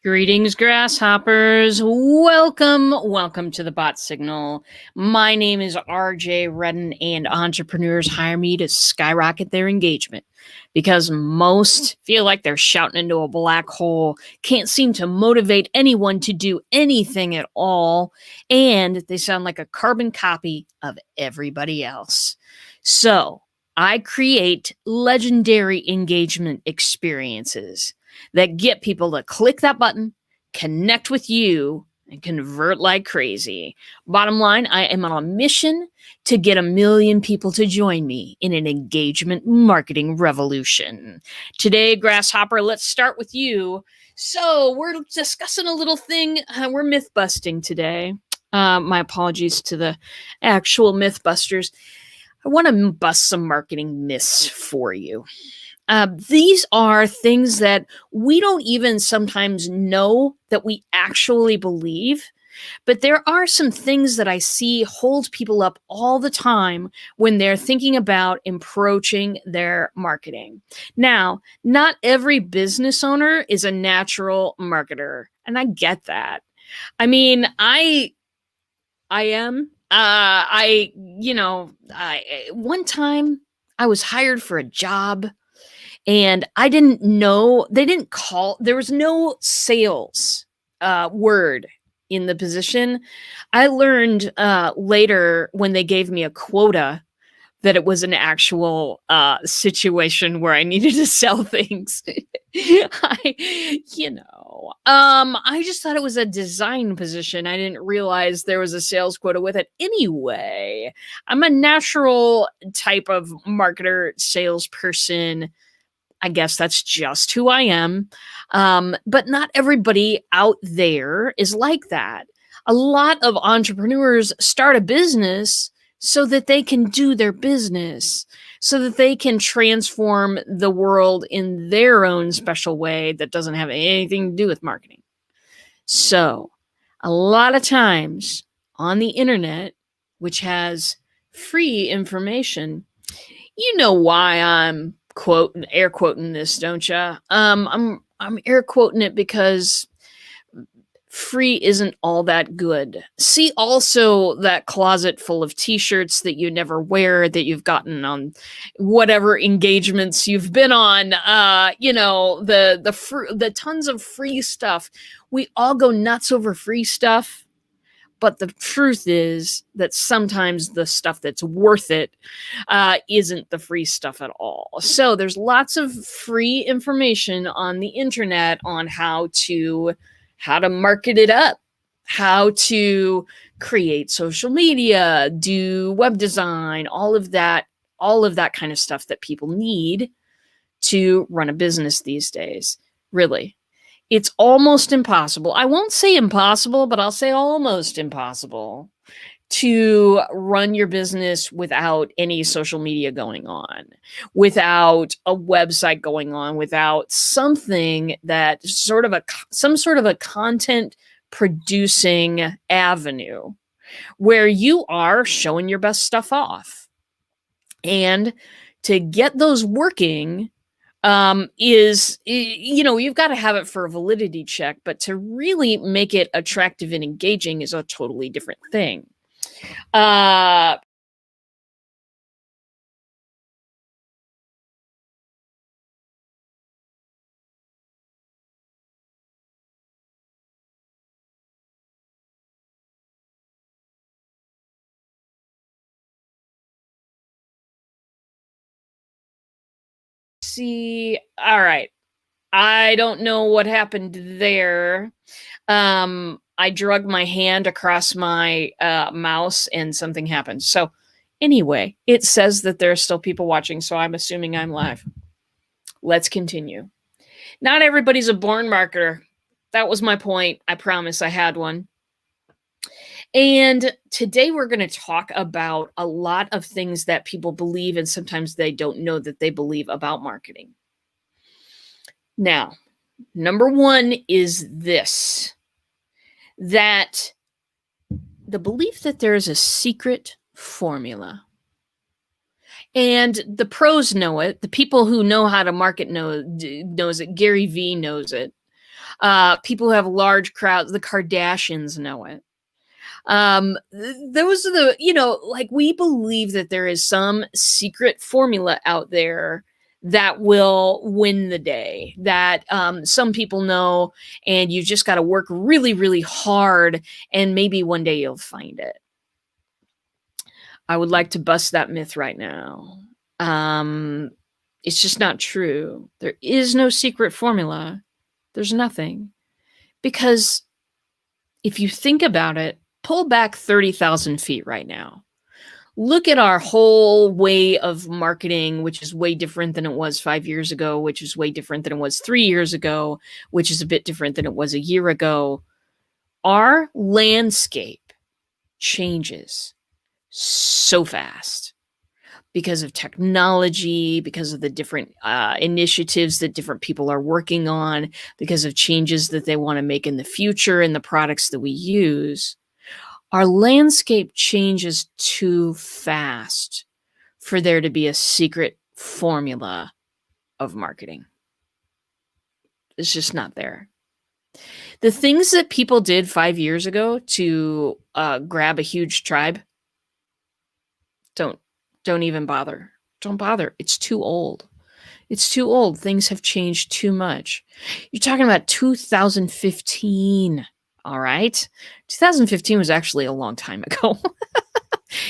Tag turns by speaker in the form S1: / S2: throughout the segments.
S1: Greetings, grasshoppers. Welcome to the Bot Signal. My name is RJ Redden, and entrepreneurs hire me to skyrocket their engagement because most feel like they're shouting into a black hole, can't seem to motivate anyone to do anything at all, and they sound like a carbon copy of everybody else. So, I create legendary engagement experiences that get people to click that button, connect with you, and convert like crazy. Bottom line, I am on a mission to get 1 million people to join me in an engagement marketing revolution. Today, Grasshopper, let's start with you. So we're discussing a little thing. We're myth busting today. My apologies to the actual myth busters. I want to bust some marketing myths for you. These are things that we don't even sometimes know that we actually believe, but there are some things that I see hold people up all the time when they're thinking about approaching their marketing. Now, not every business owner is a natural marketer, and I get that. I mean, I am. One time I was hired for a job and I didn't know, there was no sales word in the position. I learned later when they gave me a quota that it was an actual situation where I needed to sell things. I just thought it was a design position. I didn't realize there was a sales quota with it. Anyway, I'm a natural type of marketer, salesperson. I guess that's just who I am. But not everybody out there is like that. A lot of entrepreneurs start a business so that they can do their business, so that they can transform the world in their own special way that doesn't have anything to do with marketing. So, a lot of times on the internet, which has free information, you know why I'm air quoting this, don't you? I'm air quoting it because free isn't all that good. See also that closet full of t-shirts that you never wear that you've gotten on whatever engagements you've been on. The tons of free stuff. We all go nuts over free stuff. But the truth is that sometimes the stuff that's worth it isn't the free stuff at all. So there's lots of free information on the internet on how to market it up, how to create social media, do web design, all of that kind of stuff that people need to run a business these days. Really. It's almost impossible. I won't say impossible, but I'll say almost impossible to run your business without any social media going on, without a website going on, without something that some sort of a content producing avenue where you are showing your best stuff off. And to get those working, you've got to have it for a validity check, but to really make it attractive and engaging is a totally different thing. All right. I don't know what happened there. I drug my hand across my mouse and something happened. So anyway, it says that there are still people watching, so I'm assuming I'm live. Let's continue. Not everybody's a born marketer. That was my point. I promise I had one. And today we're going to talk about a lot of things that people believe and sometimes they don't know that they believe about marketing. Now, number one is this, that the belief that there is a secret formula. And the pros know it. The people who know how to market knows it. Gary Vee knows it. People who have large crowds, the Kardashians know it. Those are the, like, we believe that there is some secret formula out there that will win the day, that some people know, and you just got to work really, really hard, and maybe one day you'll find it. I would like to bust that myth right now. It's just not true. There is no secret formula. There's nothing. Because if you think about it, pull back 30,000 feet right now. Look at our whole way of marketing, which is way different than it was 5 years ago, which is way different than it was 3 years ago, which is a bit different than it was a year ago. Our landscape changes so fast because of technology, because of the different initiatives that different people are working on, because of changes that they want to make in the future and the products that we use. Our landscape changes too fast for there to be a secret formula of marketing. It's just not there. The things that people did 5 years ago to grab a huge tribe, don't even bother. Don't bother. It's too old. It's too old. Things have changed too much. You're talking about 2015. All right. 2015 was actually a long time ago.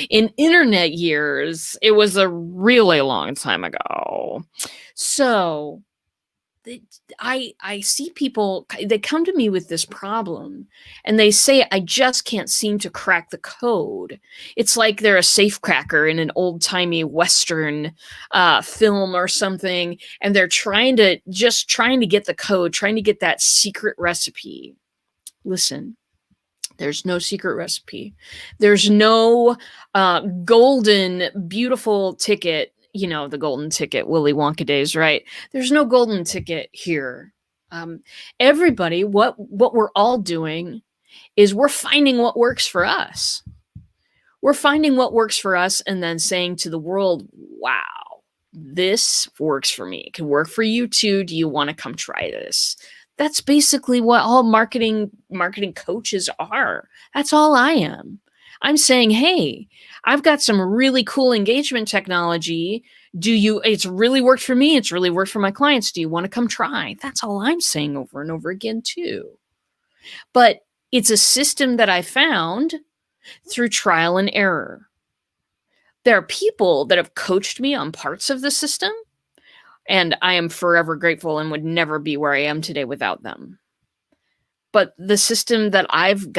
S1: In internet years, it was a really long time ago. So I see people, they come to me with this problem and they say, I just can't seem to crack the code. It's like they're a safecracker in an old timey Western film or something. And they're trying to get the code, trying to get that secret recipe. Listen, there's no secret recipe. There's no golden, beautiful ticket. The golden ticket, Willy Wonka days, right? There's no golden ticket here. Everybody, what we're all doing is we're finding what works for us. We're finding what works for us and then saying to the world, wow, this works for me. It can work for you too. Do you want to come try this? That's basically what all marketing coaches are. That's all I am. I'm saying, hey, I've got some really cool engagement technology. It's really worked for me. It's really worked for my clients. Do you want to come try? That's all I'm saying over and over again too. But it's a system that I found through trial and error. There are people that have coached me on parts of the system, and I am forever grateful and would never be where I am today without them. But the system that I've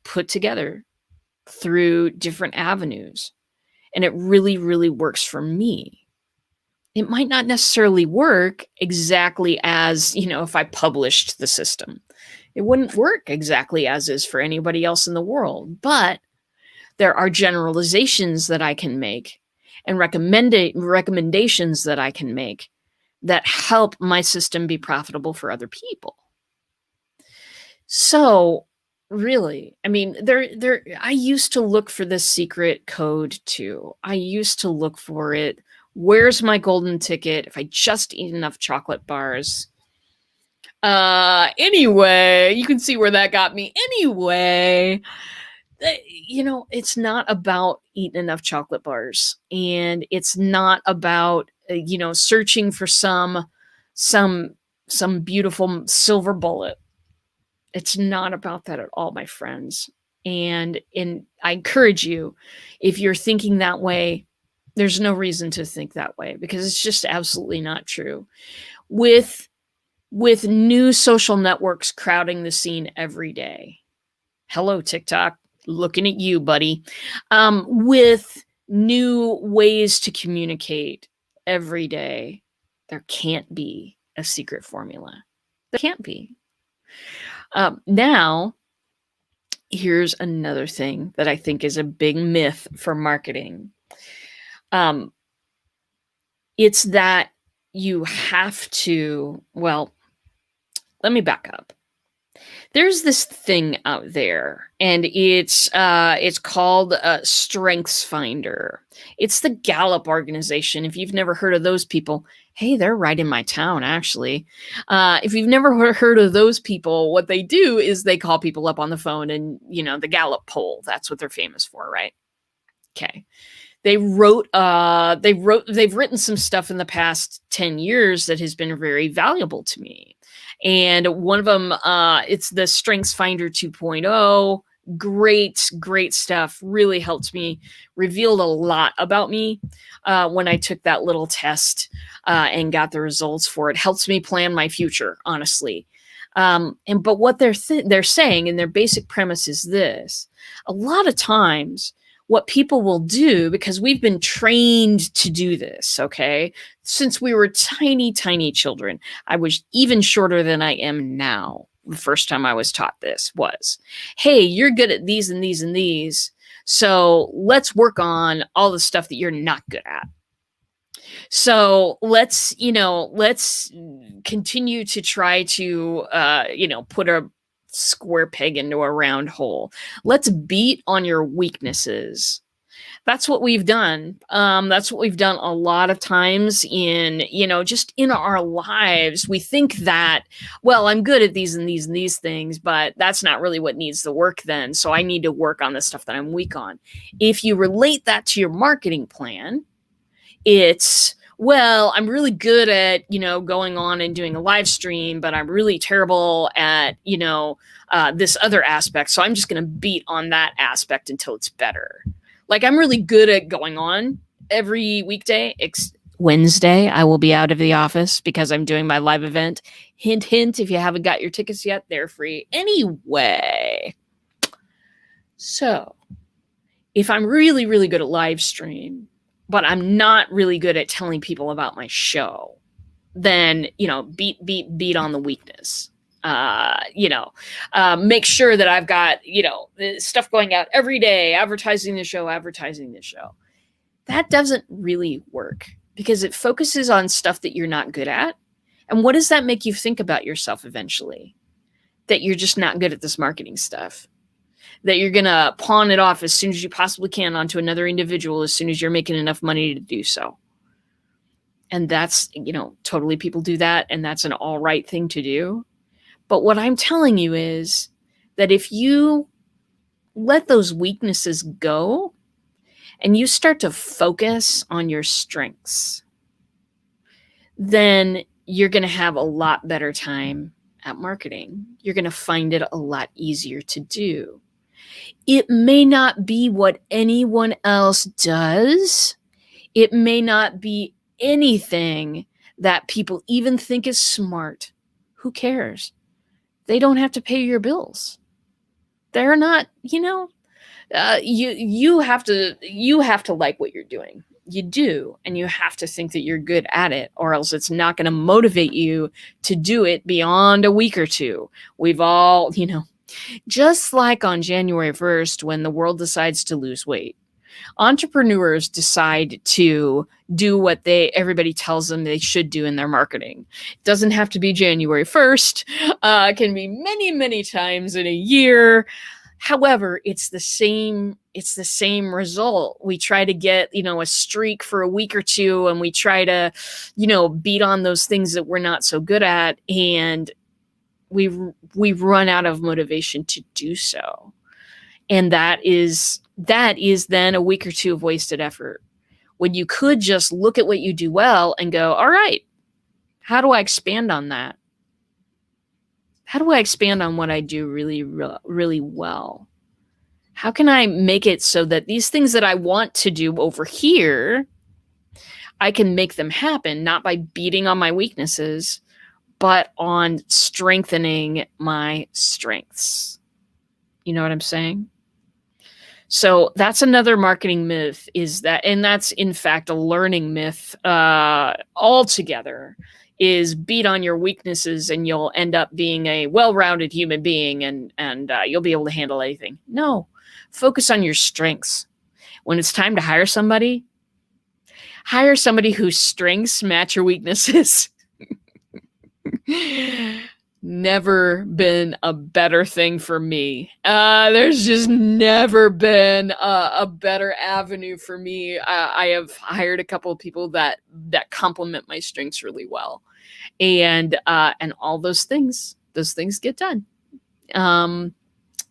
S1: put together through different avenues, and it really, really works for me. It might not necessarily work exactly as, if I published the system. It wouldn't work exactly as is for anybody else in the world, but there are generalizations that I can make and recommendations that I can make that help my system be profitable for other people. So really, I mean, I used to look for this secret code too. I used to look for it. Where's my golden ticket? If I just eat enough chocolate bars. Anyway, you can see where that got me. Anyway, it's not about eating enough chocolate bars, and it's not about searching for some beautiful silver bullet. It's not about that at all, my friends. And I encourage you, if you're thinking that way, there's no reason to think that way, because it's just absolutely not true. With new social networks crowding the scene every day. Hello, TikTok. Looking at you, buddy. With new ways to communicate every day, there can't be a secret formula. There can't be. Now, here's another thing that I think is a big myth for marketing. It's that you have to, well, let me back up. There's this thing out there, and it's called Strengthsfinder. It's the Gallup organization. If you've never heard of those people, Hey, they're right in my town, actually. If you've never heard of those people, what they do is they call people up on the phone and, the Gallup poll. That's what they're famous for, right? Okay. They've written some stuff in the past 10 years that has been very valuable to me. And one of them, it's the Strengthsfinder 2.0. Great stuff. Really helped me, revealed a lot about me when I took that little test and got the results for it. Helps me plan my future, honestly. But what they're saying, and their basic premise is this: a lot of times, what people will do, because we've been trained to do this, okay, since we were tiny children. I was even shorter than I am now. The first time I was taught this was, hey, you're good at these and these and these, so let's work on all the stuff that you're not good at. So let's continue to try to put a square peg into a round hole. Let's beat on your weaknesses. That's what we've done. That's what we've done a lot of times in, just in our lives. We think that, well, I'm good at these and these and these things, but that's not really what needs the work then. So I need to work on the stuff that I'm weak on. If you relate that to your marketing plan, it's, well, I'm really good at, going on and doing a live stream, but I'm really terrible at, this other aspect. So I'm just going to beat on that aspect until it's better. Like, I'm really good at going on every weekday. Wednesday, I will be out of the office because I'm doing my live event. Hint, hint, if you haven't got your tickets yet, they're free anyway. So if I'm really, really good at live stream, but I'm not really good at telling people about my show, then, beat on the weakness. Make sure that I've got, stuff going out every day, advertising the show. That doesn't really work because it focuses on stuff that you're not good at. And what does that make you think about yourself eventually? That you're just not good at this marketing stuff. That you're going to pawn it off as soon as you possibly can onto another individual as soon as you're making enough money to do so. And that's, totally people do that, and that's an all right thing to do. But what I'm telling you is that if you let those weaknesses go and you start to focus on your strengths, then you're going to have a lot better time at marketing. You're going to find it a lot easier to do. It may not be what anyone else does. It may not be anything that people even think is smart. Who cares? They don't have to pay your bills. They're not, you have to like what you're doing. You do, and you have to think that you're good at it, or else it's not going to motivate you to do it beyond a week or two. We've all, just like on January 1st, when the world decides to lose weight, entrepreneurs decide to do what everybody tells them they should do in their marketing. It doesn't have to be January 1st. It can be many, many times in a year. However, it's the same result. We try to get, a streak for a week or two, and we try to, beat on those things that we're not so good at, and we've run out of motivation to do so. And that is then a week or two of wasted effort, when you could just look at what you do well and go, all right, how do I expand on that? How do I expand on what I do really, really well? How can I make it so that these things that I want to do over here, I can make them happen, not by beating on my weaknesses, but on strengthening my strengths. You know what I'm saying? So that's another marketing myth, and that's in fact a learning myth altogether, is beat on your weaknesses and you'll end up being a well-rounded human being and you'll be able to handle anything. No, focus on your strengths. When it's time to hire somebody whose strengths match your weaknesses. never been a better thing for me. There's just never been a better avenue for me. I have hired a couple of people that complement my strengths really well, and all those things get done.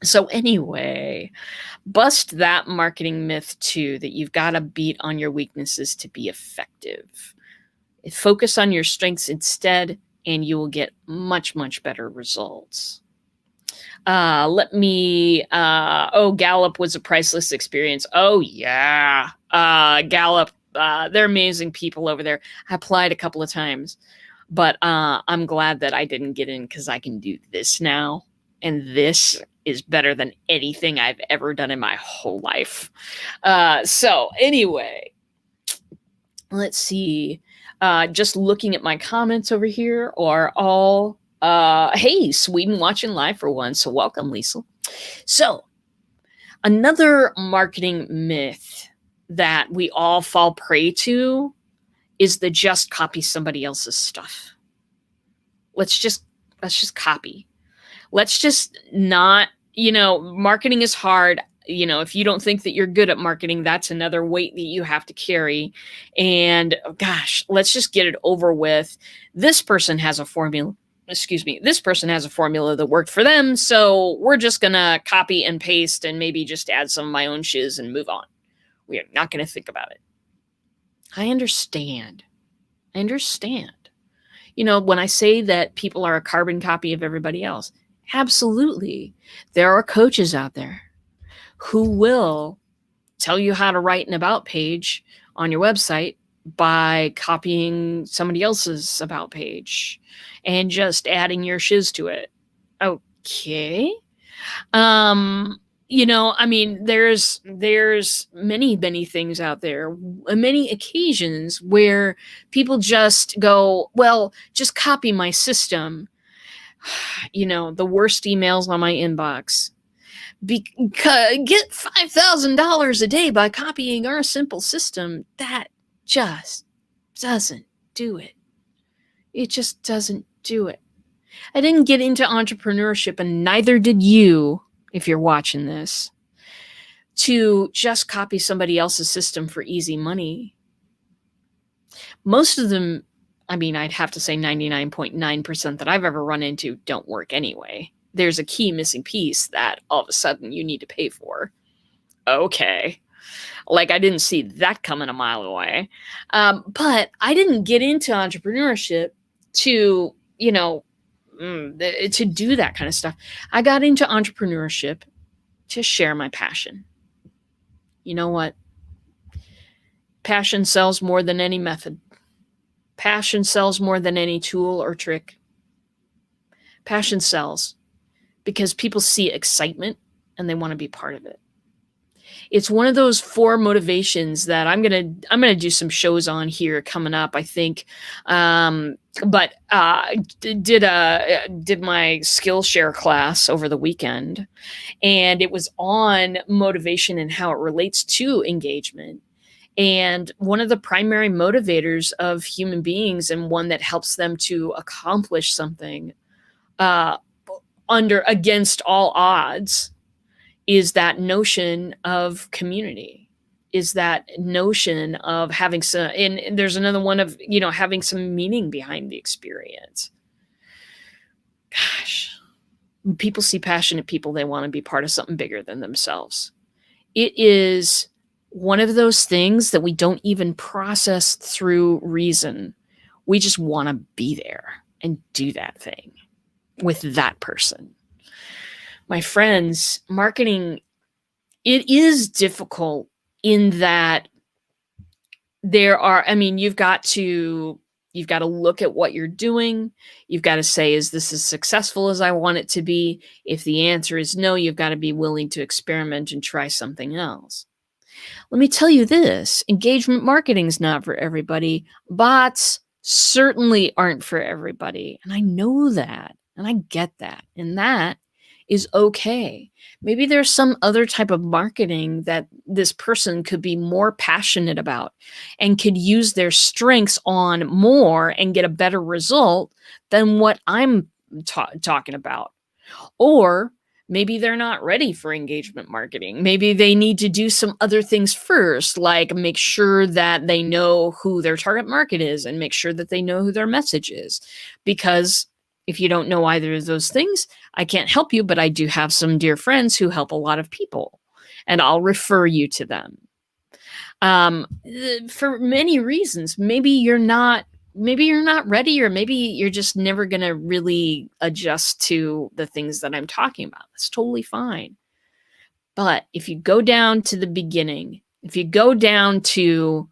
S1: So anyway, bust that marketing myth too, that you've got to beat on your weaknesses to be effective. Focus on your strengths instead, and you will get much, much better results. Gallup was a priceless experience. Oh yeah. Gallup, they're amazing people over there. I applied a couple of times, but I'm glad that I didn't get in, because I can do this now. And this is better than anything I've ever done in my whole life. So anyway, let's see. Just looking at my comments over here are all, hey, Sweden watching live for one. So welcome, Lisa. So another marketing myth that we all fall prey to is the just copy somebody else's stuff. Let's just copy. Let's just not, marketing is hard. If you don't think that you're good at marketing, that's another weight that you have to carry. And gosh, let's just get it over with. This person has a formula. This person has a formula that worked for them. So we're just going to copy and paste and maybe just add some of my own shiz and move on. We are not going to think about it. I understand. When I say that people are a carbon copy of everybody else, absolutely. There are coaches out there who will tell you how to write an about page on your website by copying somebody else's about page and just adding your shiz to it. Okay. There's many things out there, many occasions where people just go, well, just copy my system. The worst emails on my inbox. Because get $5,000 a day by copying our simple system. That just doesn't do it. It just doesn't do it. I didn't get into entrepreneurship, and neither did you, if you're watching this, to just copy somebody else's system for easy money. Most of them, I'd have to say 99.9% that I've ever run into don't work anyway. There's a key missing piece that all of a sudden you need to pay for. Okay. Like, I didn't see that coming a mile away. But I didn't get into entrepreneurship to, to do that kind of stuff. I got into entrepreneurship to share my passion. You know what? Passion sells more than any method. Passion sells more than any tool or trick. Passion sells because people see excitement and they want to be part of it. It's one of those 4 motivations that I'm gonna do some shows on here coming up, I think. But did my Skillshare class over the weekend, and it was on motivation and how it relates to engagement. And one of the primary motivators of human beings, and one that helps them to accomplish something against all odds, is that notion of community, is that notion of having some, and there's another one of, having some meaning behind the experience. Gosh, when people see passionate people, they want to be part of something bigger than themselves. It is one of those things that we don't even process through reason. We just want to be there and do that thing with that person. My friends, marketing, it is difficult in that you've got to look at what you're doing. You've got to say, is this as successful as I want it to be? If the answer is no, you've got to be willing to experiment and try something else. Let me tell you this, engagement marketing is not for everybody. Bots certainly aren't for everybody. And I know that, and I get that. And that is okay. Maybe there's some other type of marketing that this person could be more passionate about and could use their strengths on more and get a better result than what I'm talking about. Or maybe they're not ready for engagement marketing. Maybe they need to do some other things first, like make sure that they know who their target market is and make sure that they know who their message is. Because if you don't know either of those things, I can't help you, but I do have some dear friends who help a lot of people, and I'll refer you to them. For many reasons. Maybe you're not ready, or maybe you're just never going to really adjust to the things that I'm talking about. That's totally fine. But if you go down to the beginning, if you go down to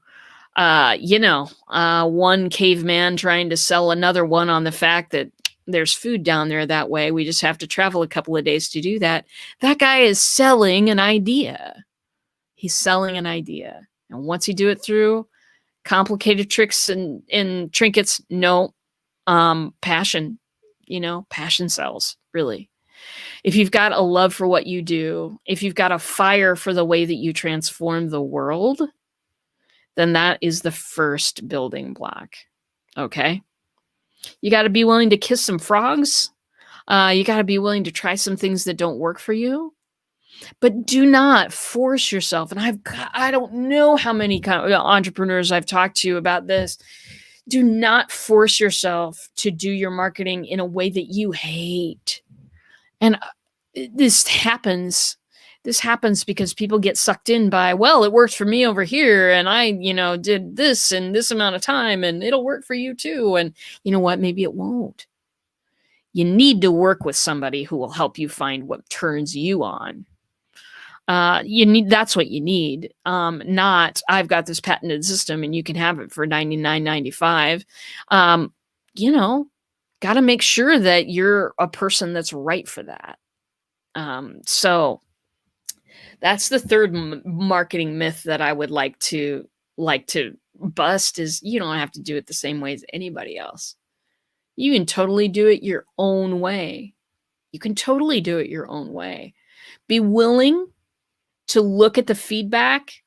S1: one caveman trying to sell another one on the fact that there's food down there that way, we just have to travel a couple of days to do that. That guy is selling an idea. He's selling an idea. And once you do it through complicated tricks and trinkets, no, passion, passion sells, really. If you've got a love for what you do, if you've got a fire for the way that you transform the world, then that is the first building block. Okay? You got to be willing to kiss some frogs. You got to be willing to try some things that don't work for you. But do not force yourself. And I don't know how many entrepreneurs I've talked to about this. Do not force yourself to do your marketing in a way that you hate. And this happens because people get sucked in by, well, it worked for me over here, and I, did this in this amount of time, and it'll work for you too. And you know what? Maybe it won't. You need to work with somebody who will help you find what turns you on. That's what you need. Not, I've got this patented system and you can have it for $99.95. Got to make sure that you're a person that's right for that. So that's the third marketing myth that I would like to bust, is you don't have to do it the same way as anybody else. You can totally do it your own way. Be willing to look at the feedback,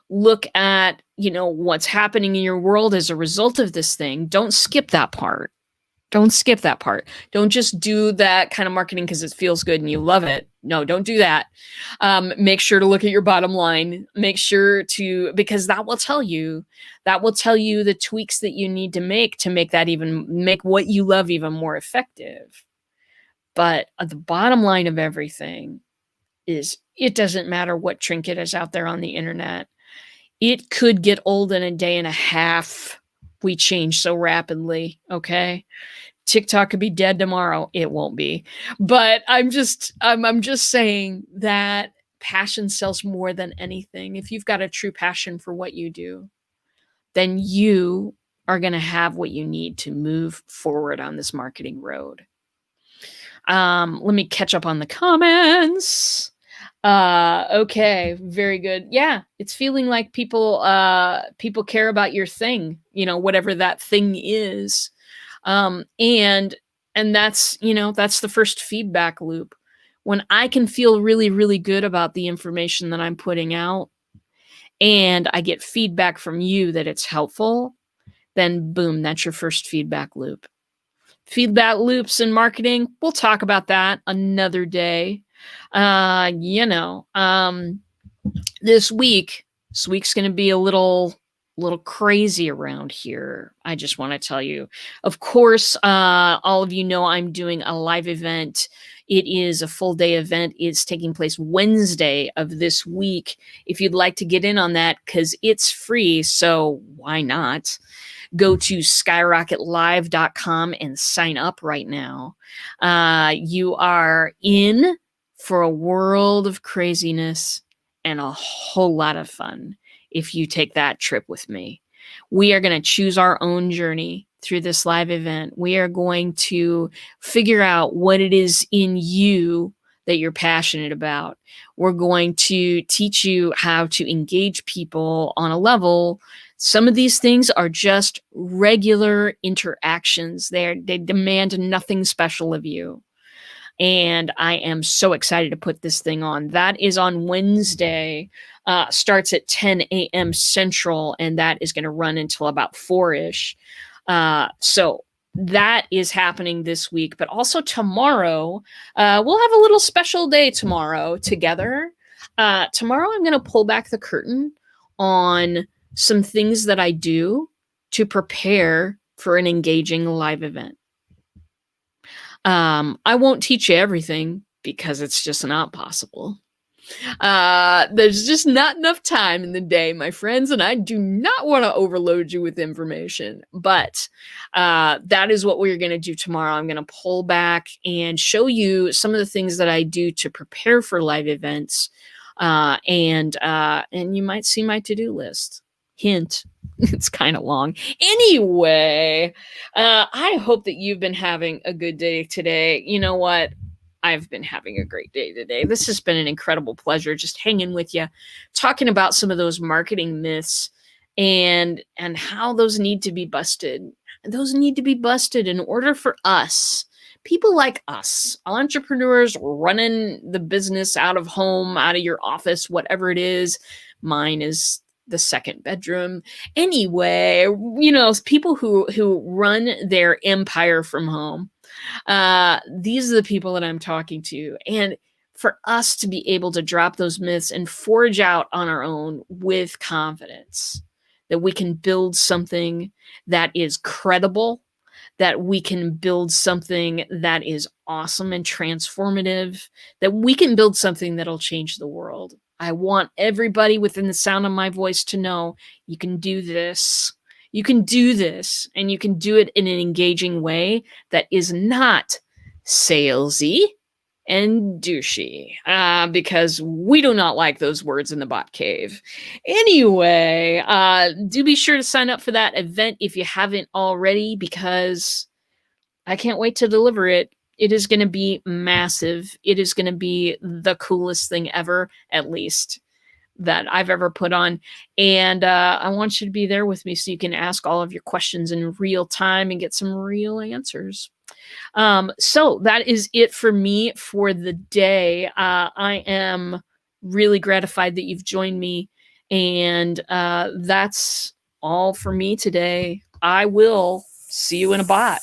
S1: look at, what's happening in your world as a result of this thing. Don't skip that part. Don't just do that kind of marketing because it feels good and you love it. No, don't do that. Make sure to look at your bottom line. Make sure to, because that will tell you the tweaks that you need to make make what you love even more effective. But the bottom line of everything is, it doesn't matter what trinket is out there on the internet. It could get old in a day and a half. We change so rapidly, okay? TikTok could be dead tomorrow. It won't be. But I'm just saying that passion sells more than anything. If you've got a true passion for what you do, then you are going to have what you need to move forward on this marketing road. Let me catch up on the comments. Okay, very good. Yeah, it's feeling like people care about your thing, whatever that thing is. And that's, that's the first feedback loop. When I can feel really, really good about the information that I'm putting out, and I get feedback from you that it's helpful, then boom, that's your first feedback loop. Feedback loops in marketing, we'll talk about that another day. This week's going to be a little crazy around here. I just want to tell you. Of course, all of you know I'm doing a live event. It is a full day event. It's taking place Wednesday of this week. If you'd like to get in on that, because it's free, so why not? Go to skyrocketlive.com and sign up right now. You are in for a world of craziness and a whole lot of fun if you take that trip with me. We are going to choose our own journey through this live event. We are going to figure out what it is in you that you're passionate about. We're going to teach you how to engage people on a level. Some of these things are just regular interactions. They demand nothing special of you. And I am so excited to put this thing on. That is on Wednesday, starts at 10 a.m. Central, and that is going to run until about 4-ish. So that is happening this week, but also tomorrow. We'll have a little special day tomorrow together. Tomorrow, I'm going to pull back the curtain on some things that I do to prepare for an engaging live event. I won't teach you everything because it's just not possible. There's just not enough time in the day, my friends, and I do not want to overload you with information. But that is what we're going to do tomorrow. I'm going to pull back and show you some of the things that I do to prepare for live events, and you might see my to-do list. Hint. It's kind of long. Anyway, I hope that you've been having a good day today. You know what? I've been having a great day today. This has been an incredible pleasure just hanging with you, talking about some of those marketing myths and how those need to be busted. Those need to be busted in order for us, people like us, entrepreneurs running the business out of home, out of your office, whatever it is. Mine is the second bedroom. Anyway, people who run their empire from home. These are the people that I'm talking to. And for us to be able to drop those myths and forge out on our own with confidence that we can build something that is credible, that we can build something that is awesome and transformative, that we can build something that'll change the world. I want everybody within the sound of my voice to know you can do this. You can do this, and you can do it in an engaging way that is not salesy and douchey, because we do not like those words in the bot cave. Anyway, do be sure to sign up for that event if you haven't already, because I can't wait to deliver it. It is going to be massive. It is going to be the coolest thing ever, at least that I've ever put on. And I want you to be there with me so you can ask all of your questions in real time and get some real answers. So that is it for me for the day. I am really gratified that you've joined me. And that's all for me today. I will see you in a bot.